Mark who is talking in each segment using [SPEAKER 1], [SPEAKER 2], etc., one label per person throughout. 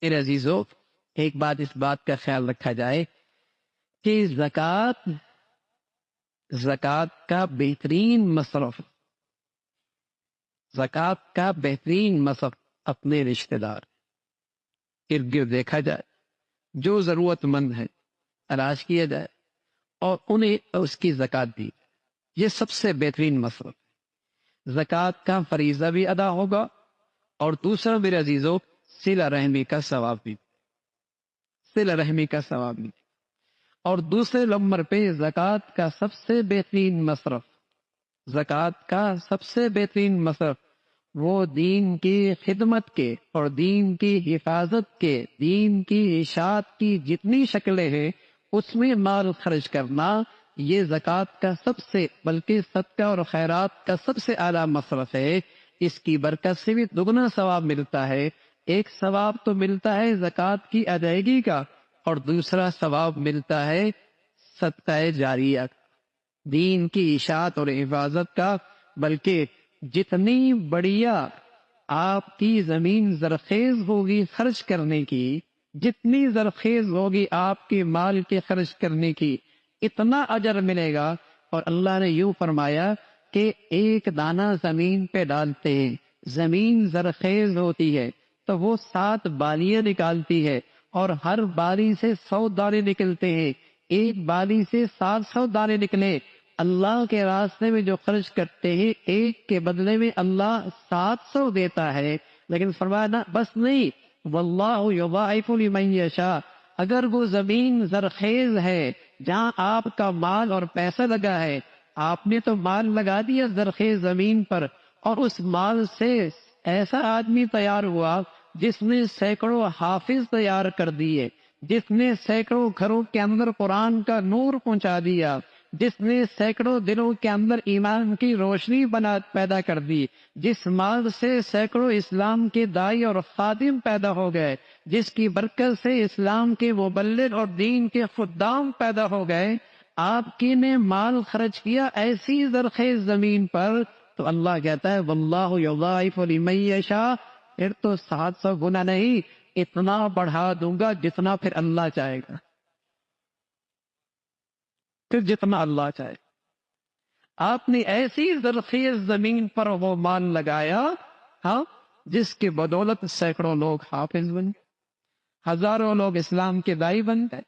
[SPEAKER 1] میرے عزیزو، ایک بات اس بات کا خیال رکھا جائے کہ زکوٰۃ کا بہترین مصرف، زکوٰۃ کا بہترین مصرف اپنے رشتہ دار ارد گرد دیکھا جائے، جو ضرورت مند ہے تلاش کیا جائے اور انہیں اس کی زکوٰۃ دی، یہ سب سے بہترین مصرف ہے۔ زکوٰۃ کا فریضہ بھی ادا ہوگا اور دوسرا میرے عزیزو صلہ رحمی کا ثواب بھی، صلہ رحمی کا ثواب بھی، اور دوسرے نمبر پہ زکوٰۃ کا سب سے بہترین مصرف، زکوٰۃ کا سب سے بہترین مصرف وہ دین کی خدمت کے اور دین کی حفاظت کے، دین کی اشاعت کی جتنی شکلیں ہیں اس میں مال خرچ کرنا، یہ زکوٰۃ کا سب سے، بلکہ صدقہ اور خیرات کا سب سے اعلیٰ مصرف ہے۔ اس کی برکت سے بھی دگنا ثواب ملتا ہے۔ ایک ثواب تو ملتا ہے زکوٰۃ کی ادائیگی کا، اور دوسرا ثواب ملتا ہے صدقہ جاریہ، دین کی اشاعت اور حفاظت کا۔ بلکہ جتنی بڑھیا آپ کی زمین زرخیز ہوگی خرچ کرنے کی، جتنی زرخیز ہوگی آپ کے مال کے خرچ کرنے کی، اتنا اجر ملے گا۔ اور اللہ نے یوں فرمایا کہ ایک دانہ زمین پہ ڈالتے ہیں، زمین زرخیز ہوتی ہے تو وہ 7 بالیاں نکالتی ہے، اور ہر بالی سے 100 دانے نکلتے ہیں۔ ایک بالی سے 700 دانے نکلے، اللہ کے راستے میں جو خرچ کرتے ہیں ایک کے بدلے میں اللہ 700 دیتا ہے۔ لیکن فرمایا نا بس نہیں، واللہ یضاعف لمن یشاء، اگر وہ زمین زرخیز ہے جہاں آپ کا مال اور پیسہ لگا ہے، آپ نے تو مال لگا دیا زرخیز زمین پر، اور اس مال سے ایسا آدمی تیار ہوا جس نے سینکڑوں حافظ تیار کر دیے، جس نے سینکڑوں گھروں کے اندر قرآن کا نور پہنچا دیا، جس نے سینکڑوں دلوں کے اندر ایمان کی روشنی پیدا کر دی، جس مال سے سینکڑوں اسلام کے دائی اور خادم پیدا ہو گئے، جس کی برکت سے اسلام کے مبلغ اور دین کے خدام پیدا ہو گئے، آپ کی نے مال خرچ کیا ایسی زرخیز زمین پر، تو اللہ کہتا ہے واللہ یضاعف لمن یشاء، پھر تو 700 گنا نہیں، اتنا بڑھا دوں گا جتنا پھر اللہ چاہے گا، پھر جتنا اللہ چاہے۔ آپ نے ایسی زرخیز زمین پر وہ مال لگایا، ہاں، جس کی بدولت سینکڑوں لوگ حافظ بن گئے، ہزاروں لوگ اسلام کے دائی بن گئے،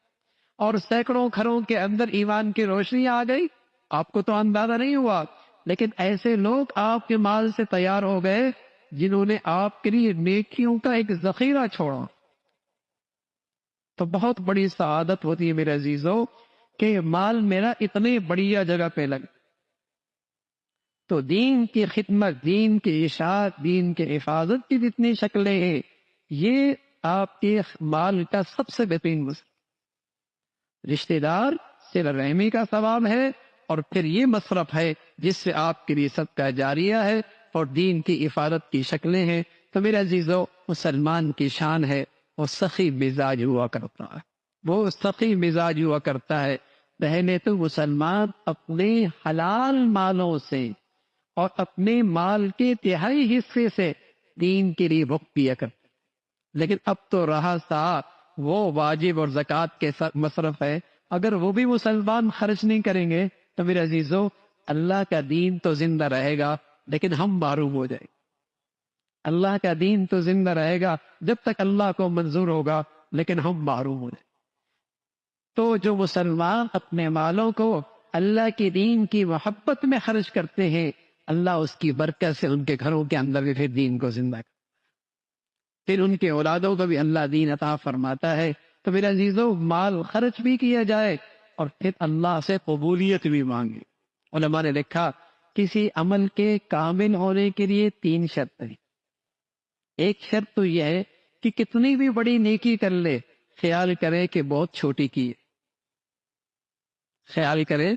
[SPEAKER 1] اور سینکڑوں گھروں کے اندر ایمان کی روشنی آ گئی۔ آپ کو تو اندازہ نہیں ہوا، لیکن ایسے لوگ آپ کے مال سے تیار ہو گئے جنہوں نے آپ کے لیے نیکیوں کا ایک ذخیرہ چھوڑا۔ تو بہت بڑی سعادت ہوتی ہے میرے عزیزو کہ مال میرا اتنے بڑھیا جگہ پہ لگ۔ تو دین کی خدمت، دین کی اشاعت، دین کی حفاظت کی جتنی شکلیں ہیں، یہ آپ کے مال کا سب سے بہترین مصرف، رشتہ دار صلہ رحمی کا ثواب ہے، اور پھر یہ مصرف ہے جس سے آپ کے لیے صدقہ جاریہ ہے اور دین کی حفاظت کی شکلیں ہیں۔ تو میرے عزیزو، مسلمان کی شان ہے وہ سخی مزاج ہوا کرتا ہے، وہ سخی مزاج ہوا کرتا ہے۔ پہلے تو مسلمان اپنے حلال مالوں سے اور اپنے مال کے تہائی حصے سے دین کے لیے وقف کیا کرتے، لیکن اب تو رہا سا وہ واجب اور زکوٰۃ کے مصرف ہے، اگر وہ بھی مسلمان خرچ نہیں کریں گے تو میرے عزیزو اللہ کا دین تو زندہ رہے گا لیکن ہم محروم ہو جائیں گے۔ اللہ کا دین تو زندہ رہے گا جب تک اللہ کو منظور ہوگا، لیکن ہم محروم ہو جائیں گے۔ تو جو مسلمان اپنے مالوں کو اللہ کے دین کی محبت میں خرچ کرتے ہیں، اللہ اس کی برکت سے ان کے گھروں کے اندر بھی پھر دین کو زندہ کرتا ہے، پھر ان کے اولادوں کو بھی اللہ دین عطا فرماتا ہے۔ تو میرے عزیزو، مال خرچ بھی کیا جائے اور پھر اللہ سے قبولیت بھی مانگے۔ علماء نے لکھا کسی عمل کے کامل ہونے کے لیے 3 شرطیں۔ ایک شرط تو یہ ہے کہ کتنی بھی بڑی نیکی کر لے، خیال کرے کہ بہت چھوٹی کی ہے، خیال کرے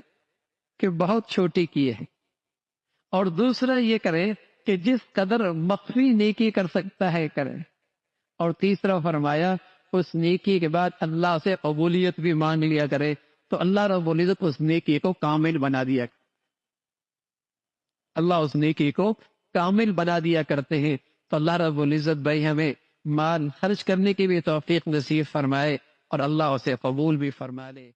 [SPEAKER 1] کہ بہت چھوٹی کی ہے۔ اور دوسرا یہ کرے کہ جس قدر مخفی نیکی کر سکتا ہے کرے۔ اور تیسرا فرمایا اس نیکی کے بعد اللہ سے قبولیت بھی مانگ لیا کرے، تو اللہ رب العزت اس نیکی کو کامل بنا دیا، اللہ اس نیکی کو کامل بنا دیا کرتے ہیں۔ تو اللہ رب العزت بھائی ہمیں مال خرچ کرنے کی بھی توفیق نصیب فرمائے اور اللہ اسے قبول بھی فرما لے.